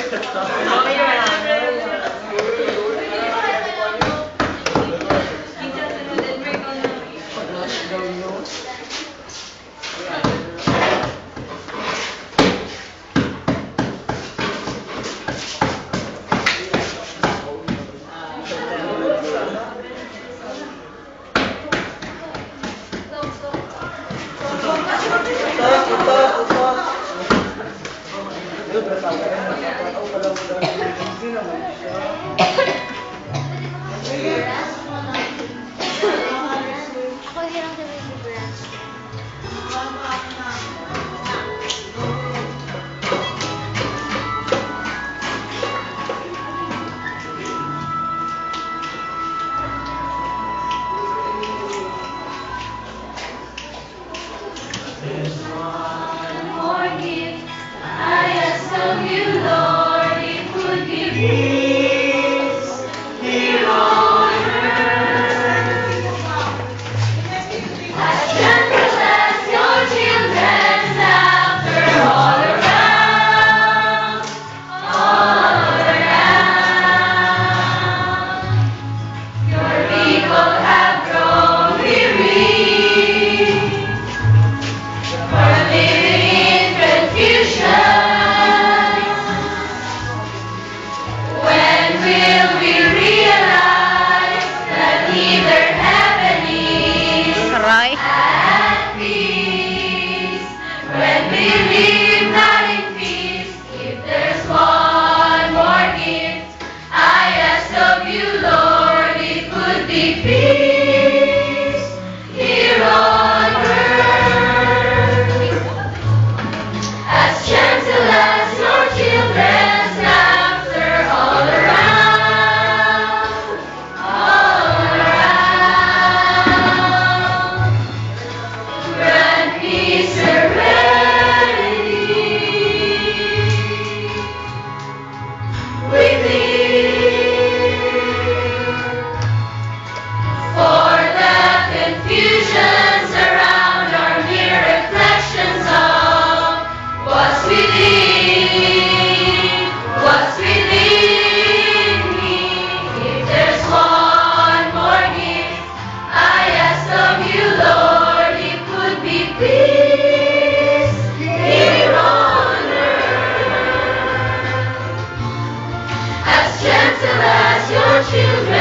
Ako hirang sa baby breast. More gift I ask of you, Lord, it would be peace here on earth. As gentle as your children's laughter all around, all around. Your people have grown weary. We're living in confusion. When will we realize that neither heaven is Aray. at peace? When we live not in peace, if there's one more gift I ask of you, Lord, it would be peace here on earth. As gentle as your children's laughter all around, all around. Grant me serenity within, for the confusions around are mere reflections of what's within me. If there's one more gift I ask of you, Lord, it would be peace here on earth. As gentle as your children.